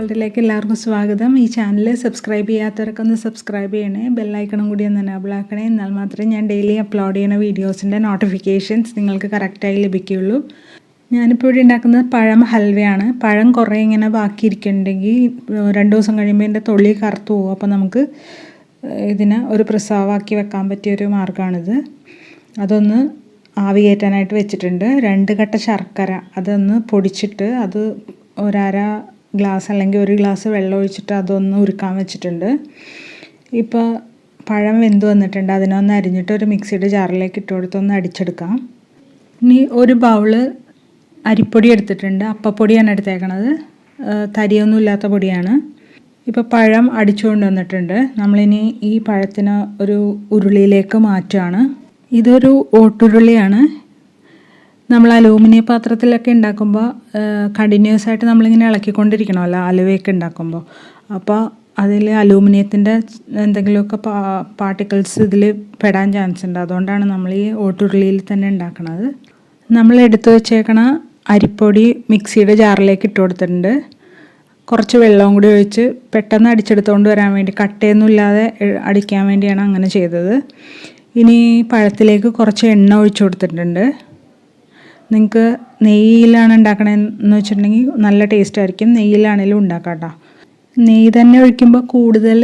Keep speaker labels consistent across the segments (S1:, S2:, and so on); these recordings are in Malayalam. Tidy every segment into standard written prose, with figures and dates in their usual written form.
S1: വേൾഡിലേക്ക് എല്ലാവർക്കും സ്വാഗതം. ഈ ചാനൽ സബ്സ്ക്രൈബ് ചെയ്യാത്തവരൊക്കെ ഒന്ന് സബ്സ്ക്രൈബ് ചെയ്യണേ, ബെല്ലൈക്കണും കൂടി ഒന്ന് എനേബിൾ ആക്കണേ. എന്നാൽ മാത്രമേ ഞാൻ ഡെയിലി അപ്ലോഡ് ചെയ്യുന്ന വീഡിയോസിൻ്റെ നോട്ടിഫിക്കേഷൻസ് നിങ്ങൾക്ക് കറക്റ്റായി ലഭിക്കുകയുള്ളൂ. ഞാനിപ്പോൾ ഇവിടെ ഉണ്ടാക്കുന്നത് പഴം ഹൽവയാണ്. പഴം കുറേ ഇങ്ങനെ ബാക്കിയിരിക്കുന്നുണ്ടെങ്കിൽ 2 ദിവസം കഴിയുമ്പോൾ ഇതിൻ്റെ തൊള്ളി കറുത്തു പോകും. അപ്പോൾ നമുക്ക് ഇതിനെ ഒരു പ്രിസർവാക്കി വെക്കാൻ പറ്റിയൊരു മാർഗ്ഗമാണിത്. അതൊന്ന് ആവി കയറ്റാനായിട്ട് വെച്ചിട്ടുണ്ട്. 2 കട്ട ശർക്കര അതൊന്ന് പൊടിച്ചിട്ട് അത് 1/2 ഗ്ലാസ് അല്ലെങ്കിൽ 1 ഗ്ലാസ് വെള്ളം ഒഴിച്ചിട്ട് അതൊന്ന് ഉരുക്കാൻ വെച്ചിട്ടുണ്ട്. ഇപ്പോൾ പഴം വെന്ത് വന്നിട്ടുണ്ട്. അതിനൊന്ന് അരിഞ്ഞിട്ട് ഒരു മിക്സിയുടെ ജാറിലേക്ക് ഇട്ട് കൊടുത്തൊന്ന് അടിച്ചെടുക്കാം. ഇനി ഒരു ബൗള് അരിപ്പൊടി എടുത്തിട്ടുണ്ട്. അപ്പപ്പൊടിയാണ് എടുത്തേക്കണത്, തരിയൊന്നും ഇല്ലാത്ത പൊടിയാണ്. ഇപ്പോൾ പഴം അടിച്ചുകൊണ്ട് വന്നിട്ടുണ്ട്. നമ്മളിനി ഈ പഴത്തിന് ഒരു ഉരുളിയിലേക്ക് മാറ്റുകയാണ്. ഇതൊരു ഓട്ടുരുളിയാണ്. നമ്മൾ അലൂമിനിയം പാത്രത്തിലൊക്കെ ഉണ്ടാക്കുമ്പോൾ കണ്ടിന്യൂസ് ആയിട്ട് നമ്മളിങ്ങനെ ഇളക്കിക്കൊണ്ടിരിക്കണമല്ലോ അലുവയൊക്കെ ഉണ്ടാക്കുമ്പോൾ. അപ്പോൾ അതിൽ അലൂമിനിയത്തിൻ്റെ എന്തെങ്കിലുമൊക്കെ പാർട്ടിക്കിൾസ് ഇതിൽ പെടാൻ ചാൻസ് ഉണ്ട്. അതുകൊണ്ടാണ് നമ്മൾ ഈ ഓട്ടുരുളിയിൽ തന്നെ ഉണ്ടാക്കുന്നത്. നമ്മൾ എടുത്തു വെച്ചേക്കണ അരിപ്പൊടി മിക്സിയുടെ ജാറിലേക്ക് ഇട്ട് കൊടുത്തിട്ടുണ്ട്. കുറച്ച് വെള്ളവും കൂടി ഒഴിച്ച് പെട്ടെന്ന് അടിച്ചെടുത്തുകൊണ്ട് വരാൻ വേണ്ടി, കട്ടയൊന്നും ഇല്ലാതെ അടിക്കാൻ വേണ്ടിയാണ് അങ്ങനെ ചെയ്തത്. ഇനി പഴത്തിലേക്ക് കുറച്ച് എണ്ണ ഒഴിച്ചു കൊടുത്തിട്ടുണ്ട്. നിങ്ങൾക്ക് നെയ്യിലാണ് ഉണ്ടാക്കണമെന്ന് വെച്ചിട്ടുണ്ടെങ്കിൽ നല്ല ടേസ്റ്റ് ആയിരിക്കും. നെയ്യിലാണെങ്കിലും ഉണ്ടാക്കാം കേട്ടോ. നെയ്യ് തന്നെ ഒഴിക്കുമ്പോൾ കൂടുതൽ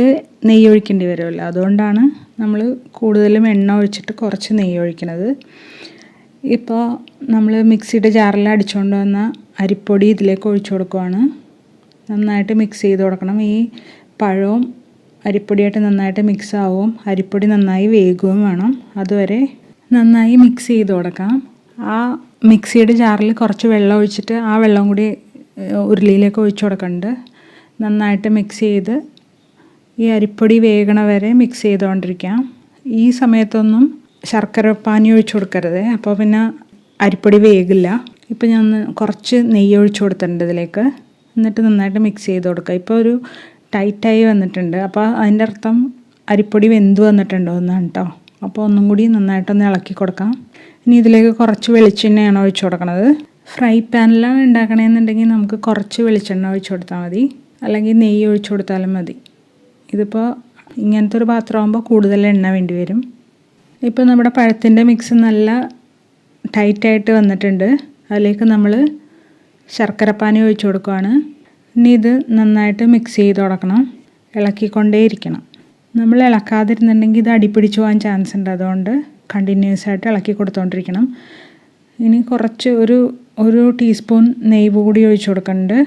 S1: നെയ്യ് ഒഴിക്കേണ്ടി വരുമല്ലോ, അതുകൊണ്ടാണ് നമ്മൾ കൂടുതലും എണ്ണ ഒഴിച്ചിട്ട് കുറച്ച് നെയ്യ് ഒഴിക്കുന്നത്. ഇപ്പോൾ നമ്മൾ മിക്സിയുടെ ജാറിൽ അടിച്ചുകൊണ്ട് വന്ന അരിപ്പൊടി ഇതിലേക്ക് ഒഴിച്ചു കൊടുക്കുവാണ്. നന്നായിട്ട് മിക്സ് ചെയ്ത് കൊടുക്കണം. ഈ പഴവും അരിപ്പൊടിയായിട്ട് നന്നായിട്ട് മിക്സ് ആവും. അരിപ്പൊടി നന്നായി വേകുകയും വേണം. അതുവരെ നന്നായി മിക്സ് ചെയ്ത് കൊടുക്കാം. ആ മിക്സിയുടെ ജാറിൽ കുറച്ച് വെള്ളം ഒഴിച്ചിട്ട് ആ വെള്ളം കൂടി ഉരുളിയിലേക്ക് ഒഴിച്ചു കൊടുക്കുന്നുണ്ട്. നന്നായിട്ട് മിക്സ് ചെയ്ത് ഈ അരിപ്പൊടി വേകണ വരെ മിക്സ് ചെയ്തുകൊണ്ടിരിക്കാം. ഈ സമയത്തൊന്നും ശർക്കര പാനി ഒഴിച്ചു കൊടുക്കരുത്, അപ്പോൾ പിന്നെ അരിപ്പൊടി വേകില്ല. ഇപ്പോൾ ഞാൻ കുറച്ച് നെയ്യ് ഒഴിച്ചു കൊടുത്തിട്ടുണ്ട് ഇതിലേക്ക്. എന്നിട്ട് നന്നായിട്ട് മിക്സ് ചെയ്ത് കൊടുക്കുക. ഇപ്പോൾ ഒരു ടൈറ്റായി വന്നിട്ടുണ്ട്. അപ്പോൾ അതിൻ്റെ അർത്ഥം അരിപ്പൊടി വെന്ത് വന്നിട്ടുണ്ടോ എന്നാണ് കേട്ടോ. അപ്പോൾ ഒന്നും കൂടി നന്നായിട്ടൊന്ന് ഇളക്കി കൊടുക്കാം. ഇനി ഇതിലേക്ക് കുറച്ച് വെളിച്ചെണ്ണയാണ് ഒഴിച്ചു കൊടുക്കുന്നത്. ഫ്രൈ പാനിലാണ് ഉണ്ടാക്കണമെന്നുണ്ടെങ്കിൽ നമുക്ക് കുറച്ച് വെളിച്ചെണ്ണ ഒഴിച്ചു കൊടുത്താൽ മതി, അല്ലെങ്കിൽ നെയ്യ് ഒഴിച്ചു കൊടുത്താലും മതി. ഇതിപ്പോൾ ഇങ്ങനത്തെ ഒരു പാത്രമാകുമ്പോൾ കൂടുതൽ എണ്ണ വേണ്ടി വരും. ഇപ്പോൾ നമ്മുടെ പഴത്തിൻ്റെ മിക്സ് നല്ല ടൈറ്റായിട്ട് വന്നിട്ടുണ്ട്. അതിലേക്ക് നമ്മൾ ശർക്കരപ്പാനി ഒഴിച്ചു കൊടുക്കുകയാണ്. ഇനി ഇത് നന്നായിട്ട് മിക്സ് ചെയ്ത് കൊടുക്കണം, ഇളക്കിക്കൊണ്ടേ ഇരിക്കണം. നമ്മൾ ഇളക്കാതിരുന്നുണ്ടെങ്കിൽ ഇത് അടിപിടിച്ച് പോകാൻ ചാൻസ് ഉണ്ട്. അതുകൊണ്ട് കണ്ടിന്യൂസ് ആയിട്ട് ഇളക്കി കൊടുത്തുകൊണ്ടിരിക്കണം. ഇനി കുറച്ച് ഒരു ടീസ്പൂൺ നെയ്യ് കൂടി ഒഴിച്ചു കൊടുക്കുന്നുണ്ട്.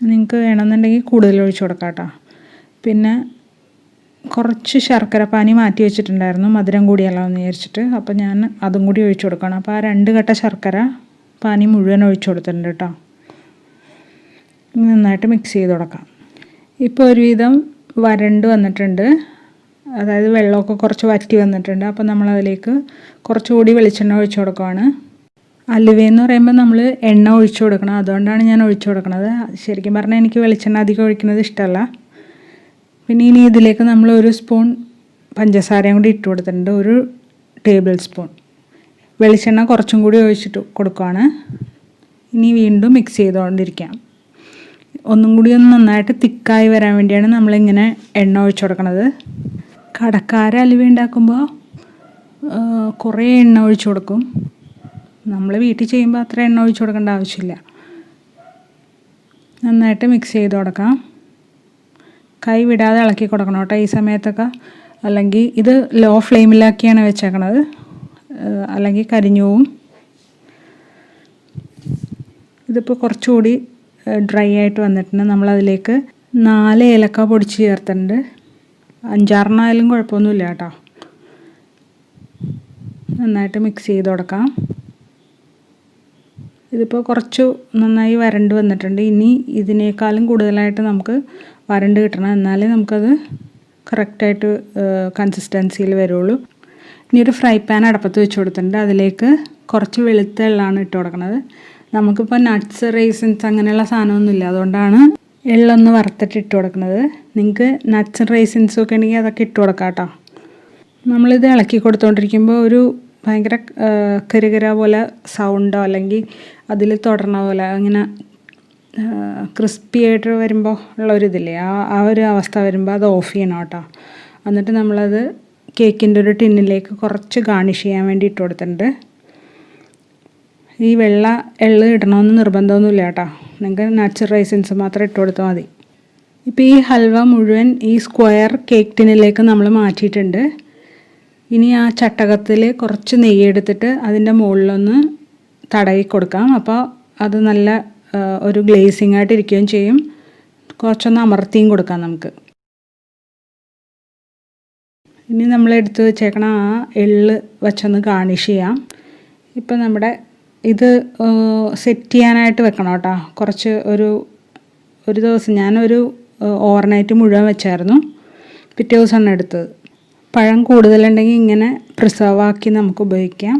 S1: നിങ്ങൾക്ക് വേണമെന്നുണ്ടെങ്കിൽ കൂടുതൽ ഒഴിച്ചു കൊടുക്കാം കേട്ടോ. പിന്നെ കുറച്ച് ശർക്കര പാനി മാറ്റി വെച്ചിട്ടുണ്ടായിരുന്നു, മധുരം കൂടിയല്ലോ എന്ന് വിചാരിച്ചിട്ട്. അപ്പോൾ ഞാൻ അതും കൂടി ഒഴിച്ചു കൊടുക്കണം. അപ്പോൾ ആ 2 കട്ട ശർക്കര പാനി മുഴുവൻ ഒഴിച്ചു കൊടുത്തിട്ടുണ്ട് കേട്ടോ. നന്നായിട്ട് മിക്സ് ചെയ്ത് കൊടുക്കാം. ഇപ്പോൾ ഒരുവിധം വരണ്ട് വന്നിട്ടുണ്ട്, അതായത് വെള്ളമൊക്കെ കുറച്ച് വറ്റി വന്നിട്ടുണ്ട്. അപ്പോൾ നമ്മളതിലേക്ക് കുറച്ചുകൂടി വെളിച്ചെണ്ണ ഒഴിച്ചു കൊടുക്കുകയാണ്. അലുവയെന്ന് പറയുമ്പോൾ നമ്മൾ എണ്ണ ഒഴിച്ചു കൊടുക്കണം, അതുകൊണ്ടാണ് ഞാൻ ഒഴിച്ചു കൊടുക്കുന്നത്. ശരിക്കും പറഞ്ഞാൽ എനിക്ക് വെളിച്ചെണ്ണ അധികം ഒഴിക്കുന്നത് ഇഷ്ടമല്ല. പിന്നെ ഇനി ഇതിലേക്ക് നമ്മൾ 1 സ്പൂൺ പഞ്ചസാരയും കൂടി ഇട്ട് കൊടുത്തിട്ടുണ്ട്. 1 ടേബിൾ സ്പൂൺ വെളിച്ചെണ്ണ കുറച്ചും കൂടി ഒഴിച്ചിട്ട് കൊടുക്കുകയാണ്. ഇനി വീണ്ടും മിക്സ് ചെയ്തുകൊണ്ടിരിക്കാം. ഒന്നും കൂടി ഒന്ന് നന്നായിട്ട് തിക്കായി വരാൻ വേണ്ടിയാണ് നമ്മളിങ്ങനെ എണ്ണ ഒഴിച്ചു കൊടുക്കുന്നത്. കടക്കാര അലുവ ഉണ്ടാക്കുമ്പോൾ കുറേ എണ്ണ ഒഴിച്ചു കൊടുക്കും. നമ്മൾ വീട്ടിൽ ചെയ്യുമ്പോൾ അത്ര എണ്ണ ഒഴിച്ചു കൊടുക്കേണ്ട ആവശ്യമില്ല. നന്നായിട്ട് മിക്സ് ചെയ്ത് കൊടുക്കാം. കൈ വിടാതെ ഇളക്കി കൊടുക്കണം കേട്ടോ ഈ സമയത്തൊക്കെ. അല്ലെങ്കിൽ ഇത് ലോ ഫ്ലെയിമിലാക്കിയാണ് വെച്ചേക്കണത്, അല്ലെങ്കിൽ കരിഞ്ഞു പോവും. ഇതിപ്പോൾ കുറച്ചുകൂടി ഡ്രൈ ആയിട്ട് വന്നിട്ടുണ്ട്. നമ്മളതിലേക്ക് 4 ഏലക്ക പൊടിച്ച് ചേർത്തിട്ടുണ്ട്. 5-6 കുഴപ്പമൊന്നുമില്ല കേട്ടോ. നന്നായിട്ട് മിക്സ് ചെയ്ത് കൊടുക്കാം. ഇതിപ്പോൾ കുറച്ച് നന്നായി വരണ്ട് വന്നിട്ടുണ്ട്. ഇനി ഇതിനേക്കാളും കൂടുതലായിട്ട് നമുക്ക് വരണ്ട് കിട്ടണം, എന്നാലേ നമുക്കത് കറക്റ്റായിട്ട് കൺസിസ്റ്റൻസിയിൽ വരുള്ളൂ. ഇനി ഒരു ഫ്രൈ പാൻ അടുപ്പത്ത് വെച്ച് കൊടുത്തിട്ടുണ്ട്. അതിലേക്ക് കുറച്ച് വെളുത്ത എള്ളാണ് ഇട്ട് കൊടുക്കുന്നത്. നമുക്കിപ്പോൾ നട്ട്സ്, റൈസിൻസ് അങ്ങനെയുള്ള സാധനമൊന്നുമില്ല, അതുകൊണ്ടാണ് എള്ളൊന്ന് വറുത്തിട്ട് ഇട്ട് കൊടുക്കുന്നത്. നിങ്ങൾക്ക് നട്ട്സും റൈസിൻസും ഒക്കെ ഉണ്ടെങ്കിൽ അതൊക്കെ ഇട്ട് കൊടുക്കാം കേട്ടോ. നമ്മളിത് ഇളക്കി കൊടുത്തുകൊണ്ടിരിക്കുമ്പോൾ ഒരു ഭയങ്കര കരുകര പോലെ സൗണ്ടോ അല്ലെങ്കിൽ അതിൽ തൊടണ പോലെ അങ്ങനെ ക്രിസ്പി ആയിട്ട് വരുമ്പോൾ ഉള്ളൊരിതില്ലേ, ആ ഒരു അവസ്ഥ വരുമ്പോൾ അത് ഓഫ് ചെയ്യണം കേട്ടോ. എന്നിട്ട് നമ്മളത് കേക്കിൻ്റെ ഒരു ടിന്നിലേക്ക് കുറച്ച് ഗാർണിഷ് ചെയ്യാൻ വേണ്ടി ഇട്ട് കൊടുത്തിട്ടുണ്ട്. ഈ വെള്ള എള്ള് ഇടണമെന്ന് നിർബന്ധമൊന്നുമില്ല കേട്ടോ, നിങ്ങൾക്ക് നട്ട്സ് റൈസിൻസ് മാത്രം ഇട്ട് കൊടുത്താൽ മതി. ഇപ്പോൾ ഈ ഹൽവ മുഴുവൻ ഈ സ്ക്വയർ കേക്ക് ടിന്നിലേക്ക് നമ്മൾ മാറ്റിയിട്ടുണ്ട്. ഇനി ആ ചട്ടകത്തിൽ കുറച്ച് നെയ്യ് എടുത്തിട്ട് അതിൻ്റെ മുകളിലൊന്ന് തടവി കൊടുക്കാം. അപ്പോൾ അത് നല്ല ഒരു ഗ്ലേസിങ് ആയിട്ട് ഇരിക്കുകയും ചെയ്യും. കുറച്ചൊന്ന് അമർത്തിയും കൊടുക്കാം നമുക്ക്. ഇനി നമ്മൾ എടുത്ത് വെച്ചേക്കണ ആ എള്ള് വച്ചൊന്ന് ഗാർണിഷ് ചെയ്യാം. ഇപ്പം നമ്മുടെ ഇത് സെറ്റ് ചെയ്യാനായിട്ട് വെക്കണം കേട്ടോ. കുറച്ച് ഒരു ദിവസം ഞാനൊരു ഓവർനൈറ്റ് മുഴുവൻ വെച്ചായിരുന്നു. പിറ്റേ ദിവസമാണ് എടുത്തത്. പഴം കൂടുതലുണ്ടെങ്കിൽ ഇങ്ങനെ പ്രിസർവ് ആക്കി നമുക്ക് ഉപയോഗിക്കാം.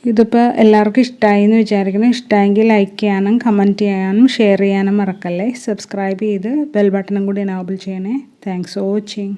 S1: ഇതിപ്പോൾ എല്ലാവർക്കും ഇഷ്ടമായി എന്ന് വിചാരിക്കണം. ഇഷ്ടമായെങ്കിൽ ലൈക്ക് ചെയ്യാനും കമൻറ്റ് ചെയ്യാനും ഷെയർ ചെയ്യാനും മറക്കല്ലേ. സബ്സ്ക്രൈബ് ചെയ്ത് ബെൽ ബട്ടണും കൂടി എനേബിൾ ചെയ്യണേ. Thanks for watching.